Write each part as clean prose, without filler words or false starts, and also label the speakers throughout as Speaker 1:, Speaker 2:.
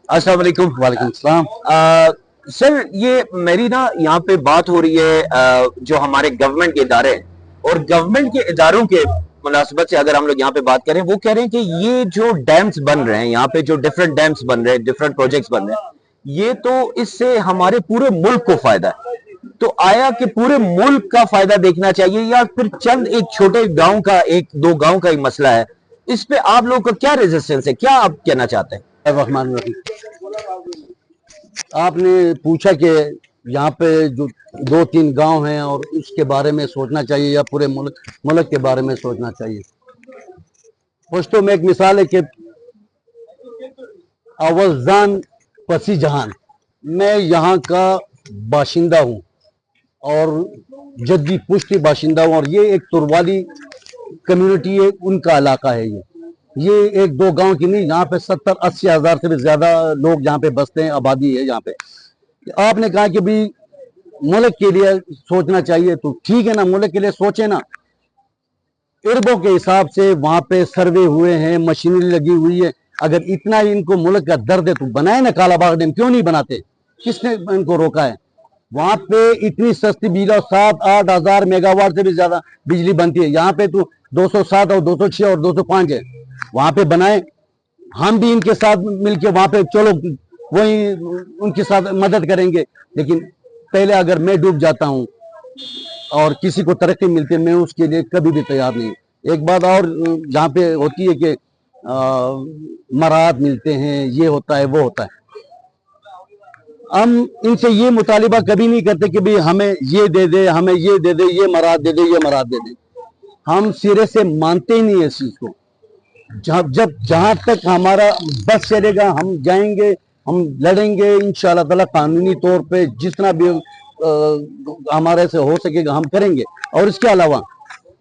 Speaker 1: अस्सलाम वालेकुम।
Speaker 2: वालेकुम सलाम।
Speaker 1: सर ये मेरी ना यहाँ पे बात हो रही है जो हमारे गवर्नमेंट के इदारे हैं और गवर्नमेंट के इदारों के मुनासिबत से अगर हम लोग यहाँ पे बात करें, वो कह रहे हैं कि ये जो डैम्स बन रहे हैं यहाँ पे, जो डिफरेंट डैम्स बन रहे हैं, डिफरेंट प्रोजेक्ट्स बन रहे हैं, ये तो इससे हमारे पूरे मुल्क को फायदा है। तो आया कि पूरे मुल्क का फायदा देखना चाहिए या फिर चंद एक छोटे गांव का, एक दो गांव का ही मसला है? इस पे आप लोगों का क्या रेजिस्टेंस है, क्या आप कहना चाहते हैं?
Speaker 2: रहमान रहीम। आपने पूछा कि यहाँ पे जो दो तीन गांव हैं और उसके बारे में सोचना चाहिए या पूरे मुल्क के बारे में सोचना चाहिए। पश्तो में एक मिसाल है कि अवजान पसी जहान, मैं यहाँ का बाशिंदा हूँ और जद्दी पुश्ती बाशिंदा हूँ, और ये एक तुरवाली कम्युनिटी है, उनका इलाका है। ये एक दो गांव की नहीं, यहाँ पे 70-80 हज़ार से भी ज्यादा लोग यहाँ पे बसते हैं, आबादी है यहाँ पे। आपने कहा कि भी मुल्क के लिए सोचना चाहिए, तो ठीक है ना, मुल्क के लिए सोचे ना। अरबों के हिसाब से वहां पे सर्वे हुए हैं, मशीनरी लगी हुई है। अगर इतना ही इनको मुल्क का दर्द है तो बनाए ना कालाबाग डैम, क्यों नहीं बनाते? किसने इनको रोका है? वहां पे इतनी सस्ती बिजली, 7-8 हज़ार मेगावाट से भी ज्यादा बिजली बनती है। यहाँ पे तो 207 और 206 और 205 है। वहां पे बनाए, हम भी इनके साथ मिलके वहां पे चलो वही उनके साथ मदद करेंगे। लेकिन पहले अगर मैं डूब जाता हूं और किसी को तरक्की मिलती है, मैं उसके लिए कभी भी तैयार नहीं। एक बात और जहाँ पे होती है कि मराहत मिलते हैं, ये होता है वो होता है। हम इनसे ये मुतालिबा कभी नहीं करते कि भाई हमें ये दे दे, हमें ये दे दे, ये मराहत दे दे, ये मराहत दे दे। हम सिरे से मानते ही नहीं इस चीज को। जब जहां तक हमारा बस चलेगा हम जाएंगे, हम लड़ेंगे इंशाअल्लाह ताला, कानूनी तौर पे जितना भी हमारे से हो सकेगा हम करेंगे। और इसके अलावा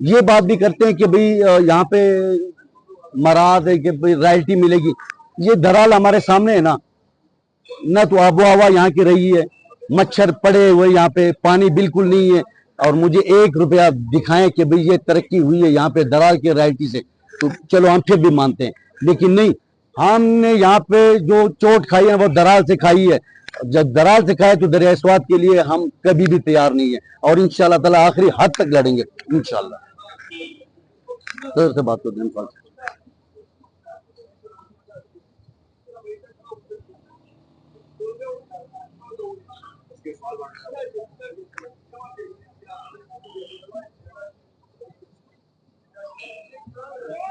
Speaker 2: ये बात भी करते हैं कि भाई यहाँ पे मराद है कि भाई रॉयल्टी मिलेगी। ये दराल हमारे सामने है ना तो आबो हवा यहाँ की रही है, मच्छर पड़े हुए यहाँ पे, पानी बिल्कुल नहीं है। और मुझे 1 रुपया दिखाएं कि भाई ये तरक्की हुई है यहाँ पे दराल के रॉयल्टी से, तो चलो हम फिर भी मानते हैं। लेकिन नहीं, हमने यहाँ पे जो चोट खाई है वो दराल से खाई है। जब दराल से खाए तो दरिया स्वाद के लिए हम कभी भी तैयार नहीं है, और इंशाल्लाह ताला आखिरी हद तक लड़ेंगे इंशाल्लाह। तो से बात करते हैं।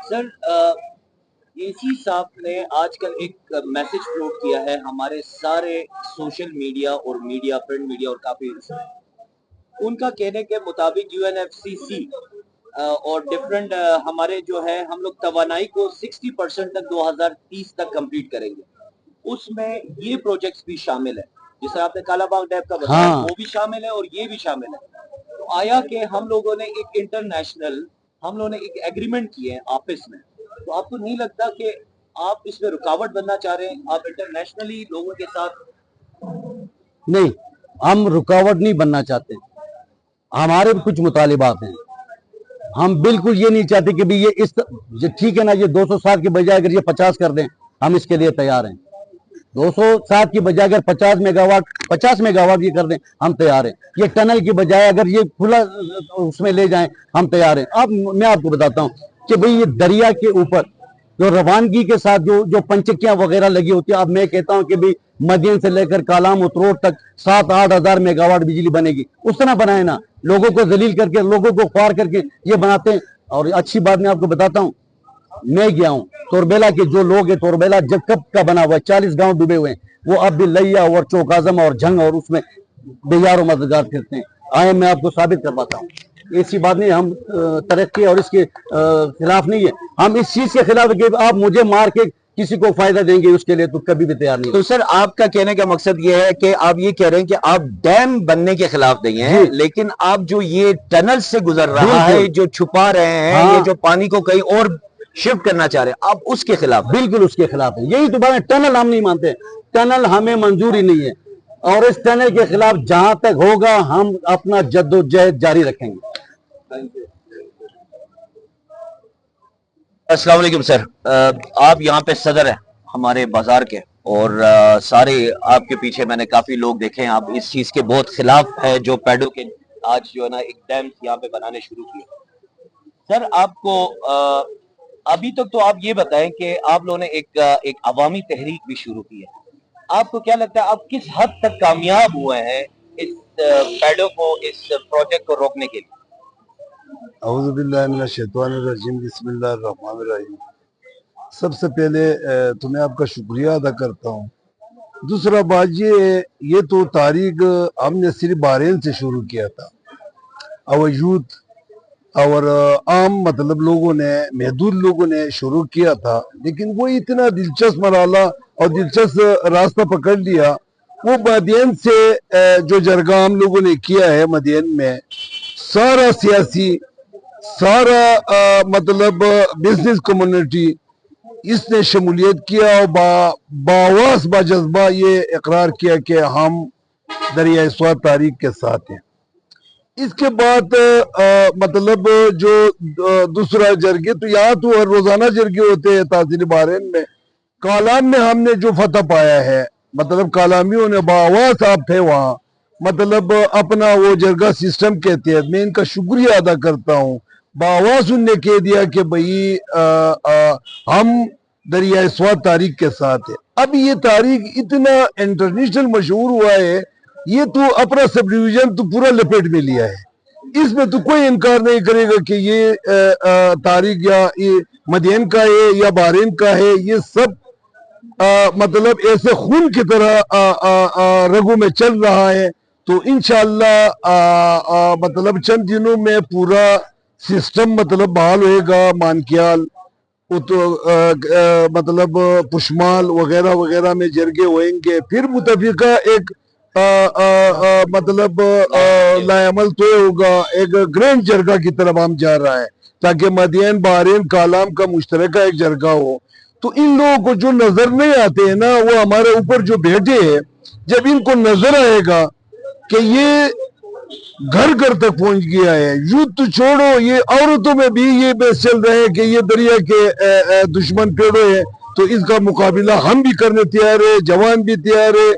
Speaker 3: सर, एसी साहब ने आजकल एक मैसेज फ्लोट किया है हमारे सारे सोशल मीडिया और मीडिया, प्रिंट मीडिया और काफी, उनका कहने के मुताबिक यूएनएफसीसी और डिफरेंट हमारे जो है, हम लोग तवानाई को 60% तक 2030 तक कंप्लीट करेंगे। उसमें ये प्रोजेक्ट्स भी शामिल है, जिस आपने कालाबाग डैम का बताया, वो भी शामिल है और ये भी शामिल है। तो आया कि हम लोगों ने एक इंटरनेशनल, हम लोगों ने एक एग्रीमेंट किए हैं आपस में, तो आपको नहीं लगता कि आप इसमें रुकावट बनना चाह रहे हैं? आप इंटरनेशनली लोगों के साथ?
Speaker 2: नहीं, हम रुकावट नहीं बनना चाहते। हमारे भी कुछ मुतालिबात हैं। हम बिल्कुल ये नहीं चाहते कि भी ये इस, ठीक है ना, ये 207 की बजाय अगर ये 50 कर दें, हम इसके लिए तैयार हैं। 207 की बजाय अगर 50 मेगावाट ये कर दें, हम तैयार हैं। ये टनल की बजाय अगर ये खुला उसमें ले जाएं, हम तैयार हैं। अब मैं आपको बताता हूँ कि भाई ये दरिया के ऊपर जो रवानगी के साथ जो पंचकियां वगैरह लगी होती है, अब मैं कहता हूं कि भाई मदीन से लेकर कालाम उतरोड तक 7-8 हज़ार मेगावाट बिजली बनेगी। उस तरह बनाए ना, लोगों को जलील करके, लोगों को ख्वार करके ये बनाते हैं। और अच्छी बात मैं आपको बताता हूँ, मैं गया हूँ तोरबेला के जो लोग है, तोरबेला जब कब का बना हुआ है, 40 गांव डूबे हुए हैं, वो अब भी लैया और चौक आजम और झंग और उसमें बेयार मददगार करते हैं। आए मैं आपको साबित करवाता हूँ। ऐसी बात नहीं, हम तरक्की और इसके खिलाफ नहीं है। हम इस चीज के खिलाफ है कि आप मुझे मार के किसी को फायदा देंगे, उसके लिए तो कभी भी तैयार नहीं।
Speaker 1: तो सर आपका कहने का मकसद ये है कि आप ये कह रहे हैं कि आप डैम बनने के खिलाफ नहीं हैं, लेकिन आप जो ये टनल से गुजर रहा है, जो छुपा रहे हैं, ये जो पानी को कहीं और शिफ्ट करना चाह रहे हैं, आप उसके खिलाफ?
Speaker 2: बिल्कुल उसके खिलाफ है। यही तो बात है, टनल हम नहीं मानते, टनल हमें मंजूरी नहीं है, और इस टनल के खिलाफ जहां तक होगा हम अपना जद्दोजहद जारी रखेंगे।
Speaker 1: अस्सलाम वालेकुम सर, आप यहाँ पे सदर है हमारे बाजार के, اور سارے آپ کے پیچھے میں نے کافی لوگ دیکھے ہیں, آپ اس چیز کے بہت خلاف ہے جو پیڈوں کے آج جو ہے نا ایک ڈیم یہاں پہ بنانے شروع کیے. سر آپ کو ابھی تک تو آپ یہ بتائیں کہ آپ لوگوں نے ایک عوامی تحریک بھی شروع کی ہے, آپ کو کیا لگتا ہے آپ کس حد تک کامیاب ہوئے ہیں اس پیڈوں کو, اس پروجیکٹ کو روکنے کے لیے؟
Speaker 4: اعوذ باللہ من الشیطان الرجیم, بسم اللہ الرحمن الرحیم. سب سے پہلے تو میں آپ کا شکریہ ادا کرتا ہوں. دوسرا بات یہ تو تاریخ ہم نے صرف بحرین سے شروع کیا تھا, اور یوتھ اور عام مطلب لوگوں نے, محدود لوگوں نے شروع کیا تھا, لیکن وہ اتنا دلچسپ مرحلہ اور دلچسپ راستہ پکڑ لیا. وہ مدین سے جو جرگہ ہم لوگوں نے کیا ہے مدین میں, سارا سیاسی, سارا مطلب بزنس کمیونٹی اس نے شمولیت کیا اور باواس با جذبہ یہ اقرار کیا کہ ہم دریائے سوات تاریخ کے ساتھ ہیں. اس کے بعد مطلب جو دوسرا جرگے, تو یہاں تو ہر روزانہ جرگے ہوتے ہیں تحصیل بحرین میں. کالام میں ہم نے جو فتح پایا ہے, مطلب کالامیوں نے باواس آپ تھے وہاں, مطلب اپنا وہ جرگہ سسٹم کہتے ہیں, میں ان کا شکریہ ادا کرتا ہوں. باواس ان نے کہہ دیا کہ بھئی ہم دریائے سوات تاریخ کے ساتھ ہے. اب یہ تاریخ اتنا انٹرنیشنل مشہور ہوا ہے, یہ تو اپنا سب ڈویژن تو پورا لپیٹ میں لیا ہے. اس میں تو کوئی انکار نہیں کرے گا کہ یہ تاریخ یا یہ مدین کا ہے یا بحرین کا ہے. یہ سب مطلب ایسے خون کی طرح رگوں میں چل رہا ہے. تو انشاءاللہ مطلب چند دنوں میں پورا سسٹم مطلب بحال ہوئے گا. مانکیال, مطلب پشمال وغیرہ وغیرہ میں جرگے ہوئیں گے. پھر متفقہ ایک مطلب لائعمل تو ہوگا, ایک گرینڈ جرگہ کی طرف ہم جا رہا ہے, تاکہ مدین بحرین کالام کا مشترکہ ایک جرگہ ہو. تو ان لوگوں کو جو نظر نہیں آتے ہیں نا, وہ ہمارے اوپر جو بیٹھے ہیں, جب ان کو نظر آئے گا کہ یہ گھر گھر تک پہنچ گیا ہے, یوتھ تو چھوڑو, یہ عورتوں میں بھی یہ بحث چل رہے ہیں کہ یہ دریا کے دشمن پیڑوں ہے, تو اس کا مقابلہ ہم بھی کرنے تیار ہے, جوان بھی تیار ہے,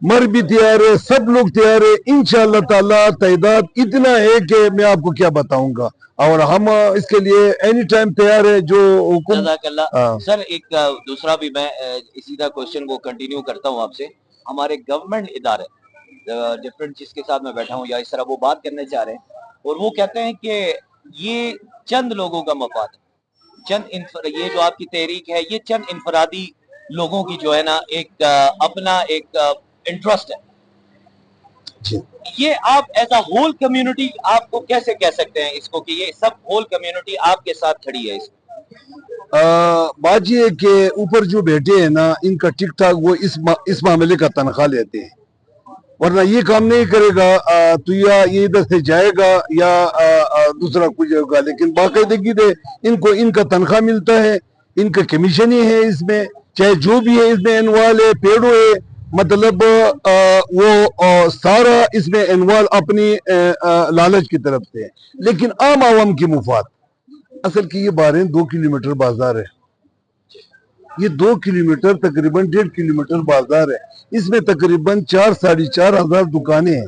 Speaker 4: مر بھی تیار ہے, سب لوگ تیار ہے. انشاءاللہ تعالی تعداد اتنا ہے کہ میں آپ کو کیا بتاؤں گا, اور ہم اس کے لیے اینی ٹائم تیار ہے. جو حکم
Speaker 3: جزاک اللہ. سر ایک دوسرا بھی میں اسی کا کوشچن کو کنٹینیو کرتا ہوں آپ سے. ہمارے گورنمنٹ ادارے ڈفرنٹ جس کے ساتھ میں بیٹھا ہوں یا اس طرح وہ بات کرنے چاہ رہے ہیں, اور وہ کہتے ہیں کہ یہ چند لوگوں کا مفاد ہے, یہ جو آپ کی تحریک ہے یہ چند انفرادی لوگوں کی جو ہے نا ایک اپنا ایک انٹرسٹ ہے. یہ آپ ایز اے ہول کمیونٹی آپ کو کیسے کہہ سکتے ہیں اس کو کہ یہ سب ہول کمیونٹی آپ کے ساتھ کھڑی ہے؟
Speaker 4: بات یہ ہے کہ اوپر جو بیٹھے ہیں نا, ان کا ٹھیک ٹھاک وہ اس معاملے کا تنخواہ لیتے ہیں, ورنہ یہ کام نہیں کرے گا تو یا یہ ادھر سے جائے گا یا دوسرا کچھ ہوگا. لیکن باقاعدگی سے ان کا تنخواہ ملتا ہے, ان کا کمیشن ہی ہے اس میں, چاہے جو بھی ہے اس میں انوال ہے, پیڑوں ہے, مطلب وہ سارا اس میں انوال اپنی لالچ کی طرف سے ہے. لیکن عام عوام کی مفاد, اصل کی یہ بحرین 2 کلومیٹر بازار ہے, یہ 2 کلومیٹر تقریباً 1.5 کلومیٹر بازار ہے. اس میں تقریباً 4-4.5 ہزار دکانیں ہیں,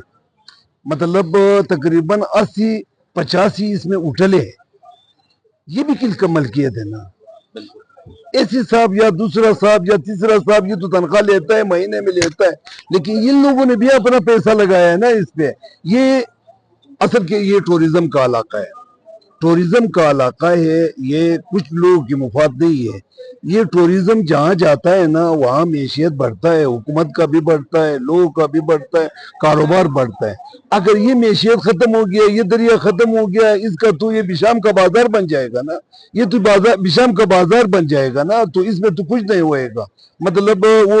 Speaker 4: مطلب تقریباً 80-85 اس میں ہوٹلیں ہیں. یہ بھی کس کا ملکیت ہے نا, ایسی صاحب یا دوسرا صاحب یا تیسرا صاحب یہ تو تنخواہ لیتا ہے, مہینے میں لیتا ہے, لیکن ان لوگوں نے بھی اپنا پیسہ لگایا ہے نا اس پہ. یہ اصل کے یہ ٹورزم کا علاقہ ہے, ٹورزم کا علاقہ ہے, یہ کچھ لوگوں کی مفاد نہیں ہے. یہ ٹورزم جہاں جاتا ہے نا وہاں معیشت بڑھتا ہے, حکومت کا بھی بڑھتا ہے, لوگوں کا بھی بڑھتا ہے, کاروبار بڑھتا ہے. اگر یہ معیشت ختم ہو گیا, یہ دریا ختم ہو گیا, اس کا تو یہ بشام کا بازار بن جائے گا نا, یہ تو بشام کا بازار بن جائے گا نا, تو اس میں تو کچھ نہیں ہوئے گا. مطلب وہ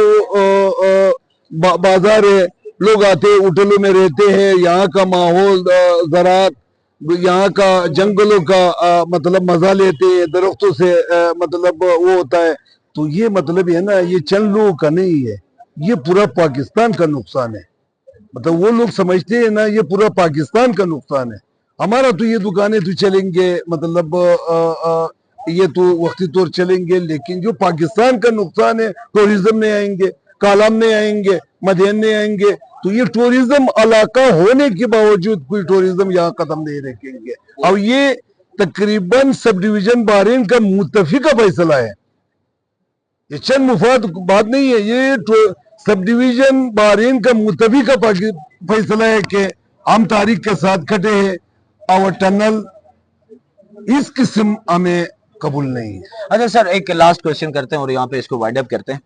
Speaker 4: بازار ہے, لوگ آتے ہوٹلوں میں رہتے ہیں, یہاں کا ماحول, زراعت, یہاں کا جنگلوں کا مطلب مزہ لیتے ہیں, درختوں سے مطلب وہ ہوتا ہے. تو یہ مطلب ہے نا, یہ چند لوگوں کا نہیں ہے, یہ پورا پاکستان کا نقصان ہے. مطلب وہ لوگ سمجھتے ہیں نا یہ پورا پاکستان کا نقصان ہے. ہمارا تو یہ دکانیں تو چلیں گے, مطلب یہ تو وقتی طور چلیں گے, لیکن جو پاکستان کا نقصان ہے ٹورزم نہیں آئیں گے. कालाम नहीं आएंगे, मदेन नहीं आएंगे। तो ये टूरिज्म इलाका होने के बावजूद कोई टूरिज्म यहाँ कदम नहीं रखेंगे। और ये तकरीबन सब डिवीजन बहरीन का मुत्तफी का फैसला है, ये चंद मुफाद बात नहीं है, ये सब डिवीजन बहरीन का मुत्तफी का फैसला है कि हम तारीख के साथ खड़े हैं और टनल इस किस्म हमें कबूल नहीं है।
Speaker 1: अच्छा सर, एक लास्ट क्वेश्चन करते हैं और यहाँ पे इसको वाइड अप करते हैं।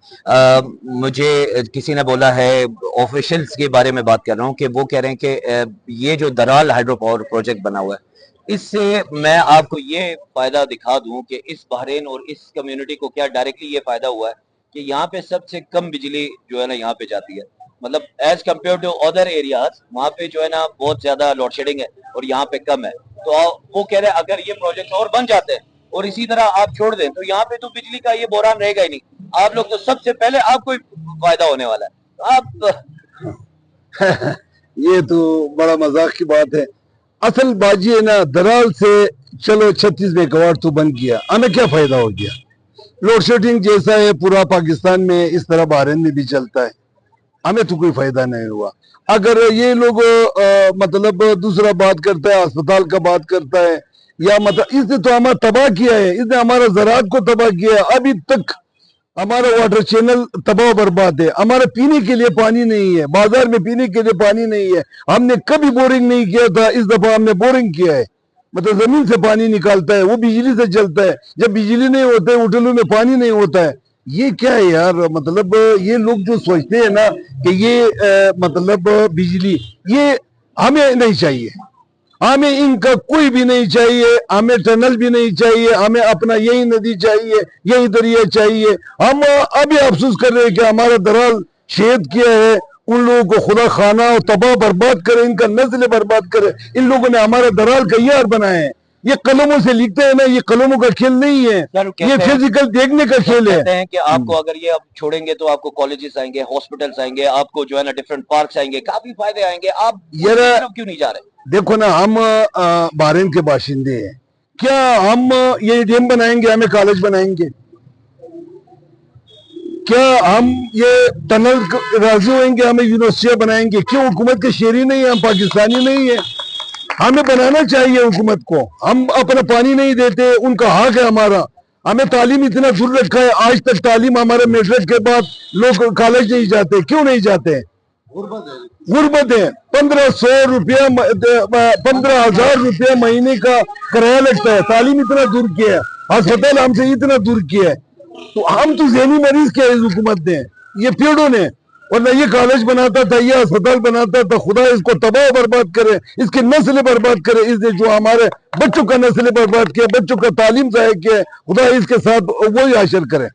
Speaker 1: मुझे किसी ने बोला है, ऑफिशियल्स के बारे में बात कर रहा हूँ, कि वो कह रहे हैं कि ये जो दराल हाइड्रो पावर प्रोजेक्ट बना हुआ है, इससे मैं आपको ये फायदा दिखा दूं कि इस बहरीन और इस कम्युनिटी को क्या डायरेक्टली ये फायदा हुआ है कि यहाँ पे सबसे कम बिजली जो है ना यहाँ पे जाती है। मतलब as compare to other areas, वहाँ पे जो है ना बहुत ज्यादा लोड शेडिंग है और यहाँ पे कम है। तो वो कह रहे हैं अगर ये प्रोजेक्ट और बन जाते हैं और इसी तरह आप छोड़ दें तो यहाँ पे तो बिजली का ये बहरान रहेगा ही नहीं। आप लोग तो सबसे पहले आपको फायदा होने वाला है। आप
Speaker 4: ये तो बड़ा मजाक की बात है। असल बाजी है ना, दराल से चलो 36 मेगावाट तो बन गया, हमें क्या फायदा हो गया? लोड शेडिंग जैसा है पूरा पाकिस्तान में, इस तरह बहरीन में भी चलता है, हमें तो कोई फायदा नहीं हुआ। अगर ये लोग मतलब दूसरा बात करता है, अस्पताल का बात करता है, या मतलब इसने तो हमारा तबाह किया है, इसने हमारा ज़राअत को तबाह किया है। अभी तक हमारा वाटर चैनल तबाह बर्बाद है, हमारे पीने के लिए पानी नहीं है, बाजार में पीने के लिए पानी नहीं है। हमने कभी बोरिंग नहीं किया था, इस दफा हमने बोरिंग किया है, मतलब जमीन से पानी निकालता है, वो बिजली से चलता है। जब बिजली नहीं होता है, होटलों में पानी नहीं होता है। ये क्या है यार? मतलब ये लोग जो सोचते हैं ना कि ये मतलब बिजली, ये हमें नहीं चाहिए, हमें इनका कोई भी नहीं चाहिए, हमें टनल भी नहीं चाहिए, हमें अपना यही नदी चाहिए, यही दरिया चाहिए। हम अभी अफसोस कर रहे हैं कि हमारा दराल शहीद किया है, उन लोगों को खुदा खाना और तबाह बर्बाद करे, इनका नस्ल बर्बाद करे। इन लोगों ने हमारा दराल का यार बनाए हैं। ये कलमों से लिखते हैं ना, ये कलमों का खेल नहीं है, ये फिजिकल देखने का खेल है।
Speaker 3: कहते हैं कि आपको अगर ये आप छोड़ेंगे तो आपको कॉलेजेस आएंगे, हॉस्पिटल्स आएंगे, आपको जो है ना डिफरेंट पार्क्स आएंगे, काफी फायदे आएंगे। आप
Speaker 4: यार
Speaker 3: क्यों नहीं जा रहे?
Speaker 4: देखो ना, हम बहरीन के बाशिंदे हैं, क्या हम ये डैम बनाएंगे, हमें कॉलेज बनाएंगे? क्या हम ये टनल राजी होंगे, हमें यूनिवर्सिटियां बनाएंगे? क्यों? हुकूमत के शेरी नहीं है, हम पाकिस्तानी नहीं है, हमें बनाना चाहिए हुकूमत को। हम अपना पानी नहीं देते, उनका हक है हमारा। हमें तालीम इतना दूर रखा है, आज तक तालीम हमारे मेट्रिक के बाद लोग कॉलेज नहीं जाते। क्यों नहीं जाते? गुर्बत है। 1500 रुपया 15,000 रुपया महीने का किराया लगता है। तालीम इतना दूर किया है, अस्पताल हमसे इतना दूर किया है। तो हम तो ज़हनी मरीज के इस हुकूमत ने, ये पेड़ों ने, वरना ये कॉलेज बनाता था, ये अस्पताल बनाता था। खुदा इसको तबाह बर्बाद करे, इसकी नस्ल बर्बाद करे। इसने जो हमारे बच्चों का नस्ल बर्बाद किया, बच्चों का तालीम ज़ाया किया है, खुदा इसके साथ वही हासिल करे।